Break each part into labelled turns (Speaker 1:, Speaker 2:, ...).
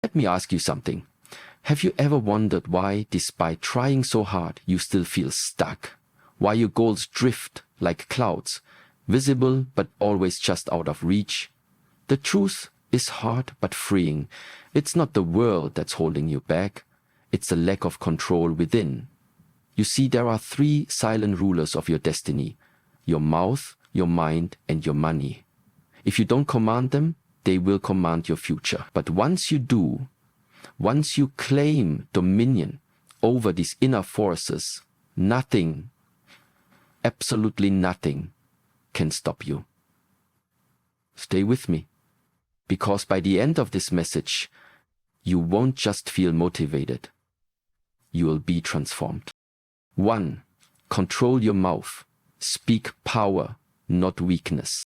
Speaker 1: Let me ask you something. Have you ever wondered why, despite trying so hard, you still feel stuck? Why your goals drift like clouds, visible but always just out of reach? The truth is hard but freeing. It's not the world that's holding you back. It's the lack of control within. You see, there are 3 silent rulers of your destiny: your mouth, your mind, and your money. If you don't command them, they will command your future. But once you do, once you claim dominion over these inner forces, nothing, absolutely nothing, can stop you. Stay with me, because by the end of this message, you won't just feel motivated. You will be transformed. 1. Control your mouth. Speak power, not weakness.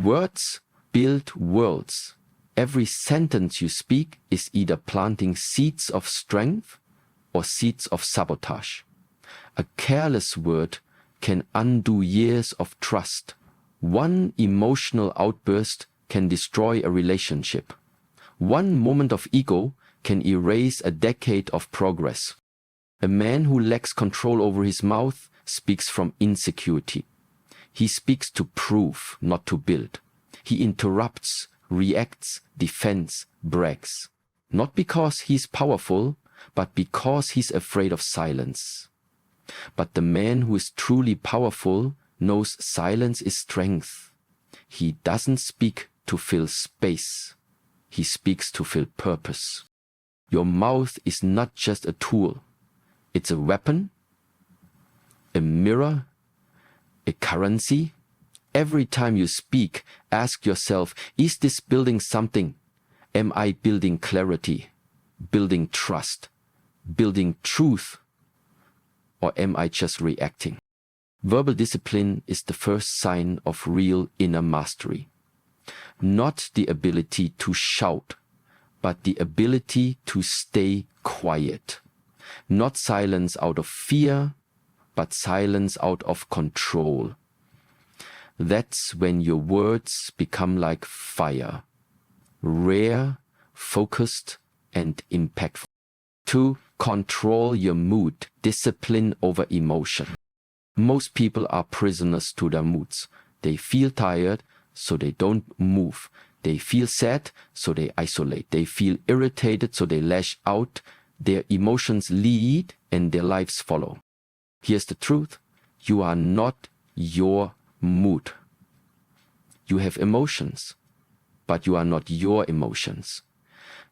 Speaker 1: Words build worlds. Every sentence you speak is either planting seeds of strength or seeds of sabotage. A careless word can undo years of trust. One emotional outburst can destroy a relationship. One moment of ego can erase a decade of progress. A man who lacks control over his mouth speaks from insecurity. He speaks to prove, not to build. He interrupts, reacts, defends, brags. Not because he's powerful, but because he's afraid of silence. But the man who is truly powerful knows silence is strength. He doesn't speak to fill space. He speaks to fill purpose. Your mouth is not just a tool. It's a weapon, a mirror, a currency. Every time you speak, ask yourself, is this building something? Am I building clarity, building trust, building truth? Or am I just reacting? Verbal discipline is the first sign of real inner mastery. Not the ability to shout, but the ability to stay quiet. Not silence out of fear, but silence out of control. That's when your words become like fire, rare, focused, and impactful. 2. Control your mood, discipline over emotion. Most people are prisoners to their moods. They feel tired, so they don't move. They feel sad, so they isolate. They feel irritated, so they lash out. Their emotions lead and their lives follow. Here's the truth. You are not your mood. You have emotions, but you are not your emotions.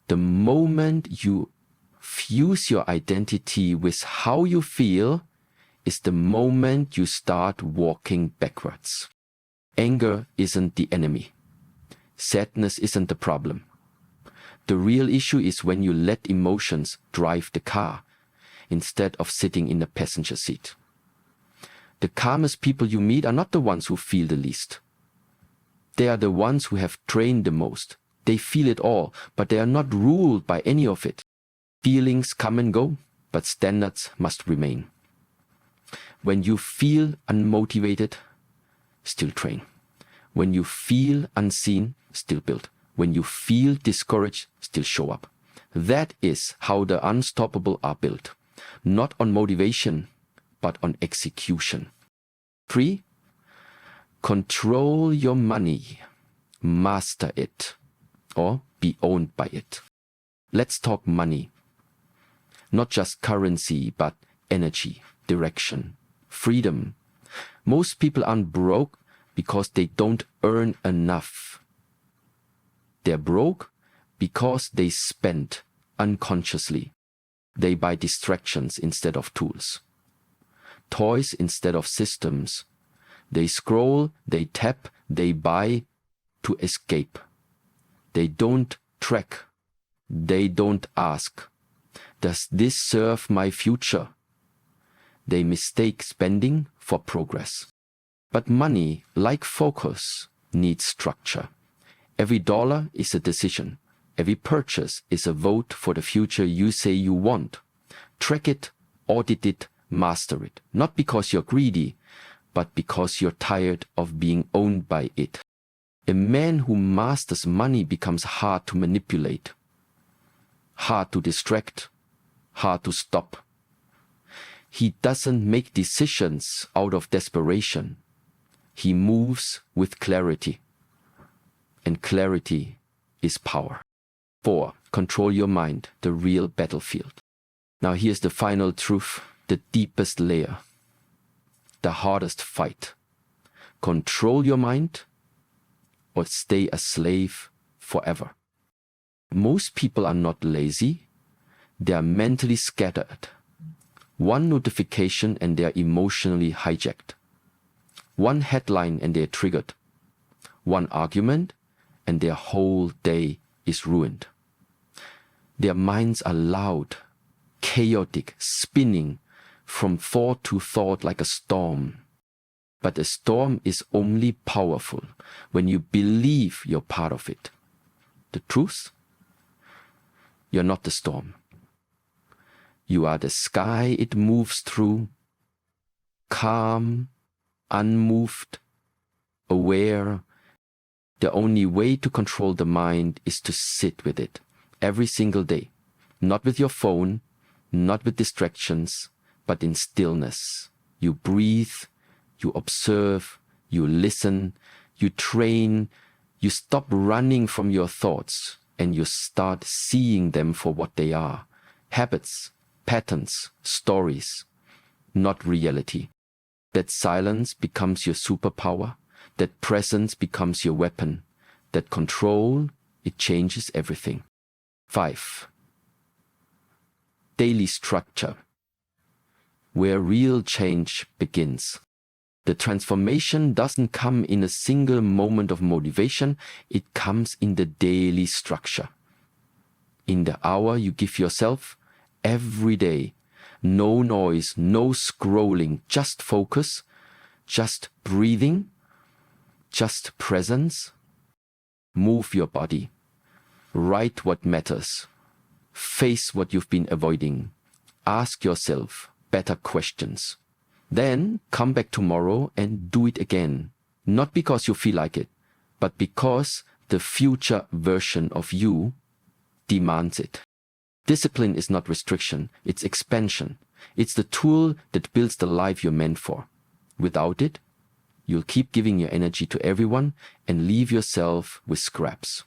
Speaker 1: The moment you fuse your identity with how you feel is the moment you start walking backwards. Anger isn't the enemy. Sadness isn't the problem. The real issue is when you let emotions drive the car instead of sitting in the passenger seat. The calmest people you meet are not the ones who feel the least. They are the ones who have trained the most. They feel it all, but they are not ruled by any of it. Feelings come and go, but standards must remain. When you feel unmotivated, still train. When you feel unseen, still build. When you feel discouraged, still show up. That is how the unstoppable are built. Not on motivation, but on execution. 3. Control your money. Master it. Or be owned by it. Let's talk money. Not just currency, but energy, direction, freedom. Most people aren't broke because they don't earn enough. They're broke because they spend unconsciously. They buy distractions instead of tools, toys instead of systems. They scroll, they tap, they buy to escape. They don't track. They don't ask, does this serve my future? They mistake spending for progress. But money, like focus, needs structure. Every dollar is a decision. Every purchase is a vote for the future you say you want. Track it, audit it, master it. Not because you're greedy, but because you're tired of being owned by it. A man who masters money becomes hard to manipulate. hard to distract, hard to stop. He doesn't make decisions out of desperation. He moves with clarity. And clarity is power. 4. Control your mind, the real battlefield. Now here's the final truth, the deepest layer, the hardest fight. Control your mind or stay a slave forever. Most people are not lazy, they are mentally scattered. One notification and they are emotionally hijacked. One headline and they are triggered. One argument and their whole day is ruined. Their minds are loud, chaotic, spinning from thought to thought like a storm. But a storm is only powerful when you believe you're part of it. The truth? You're not the storm. You are the sky it moves through, calm, unmoved, aware. The only way to control the mind is to sit with it every single day. Not with your phone, not with distractions, but in stillness. You breathe, you observe, you listen, you train, you stop running from your thoughts and you start seeing them for what they are. Habits, patterns, stories, not reality. That silence becomes your superpower. That presence becomes your weapon. That control, it changes everything. 5. Daily structure, where real change begins. The transformation doesn't come in a single moment of motivation, it comes in the daily structure. In the hour you give yourself, every day, no noise, no scrolling, just focus, just breathing, just presence. Move your body. Write what matters. Face what you've been avoiding. Ask yourself better questions. Then come back tomorrow and do it again. Not because you feel like it, but because the future version of you demands it. Discipline is not restriction, it's expansion. It's the tool that builds the life you're meant for. Without it, you'll keep giving your energy to everyone and leave yourself with scraps.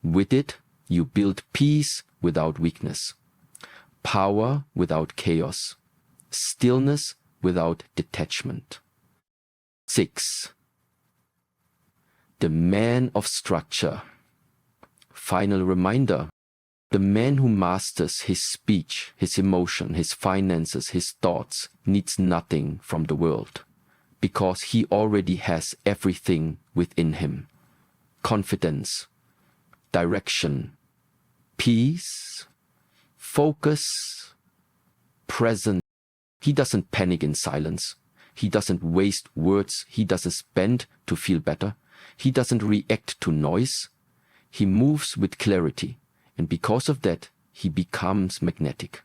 Speaker 1: With it, you build peace without weakness, power without chaos, stillness without detachment. 6. The man of structure. Final reminder. The man who masters his speech, his emotion, his finances, his thoughts needs nothing from the world because he already has everything within him. Confidence, direction, peace, focus, presence. He doesn't panic in silence. He doesn't waste words. He doesn't bend to feel better. He doesn't react to noise. He moves with clarity. And because of that, he becomes magnetic.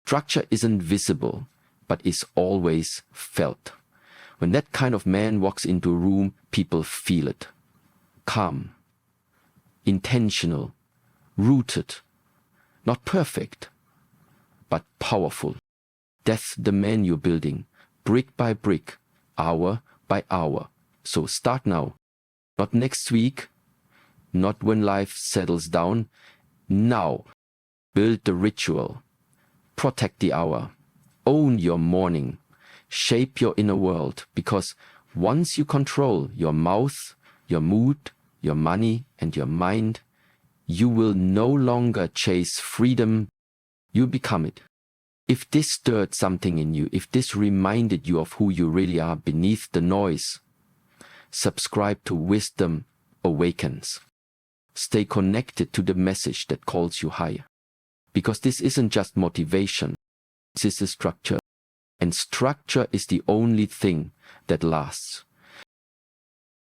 Speaker 1: Structure isn't visible, but is always felt. When that kind of man walks into a room, people feel it. Calm, intentional, rooted, not perfect, but powerful. That's the man you're building, brick by brick, hour by hour. So start now, not next week, not when life settles down. Now, build the ritual, protect the hour, own your morning, shape your inner world, because once you control your mouth, your mood, your money, and your mind, you will no longer chase freedom, you become it. If this stirred something in you, if this reminded you of who you really are beneath the noise, subscribe to Wisdom Awakens. Stay connected to the message that calls you higher. Because this isn't just motivation, this is a structure. And structure is the only thing that lasts.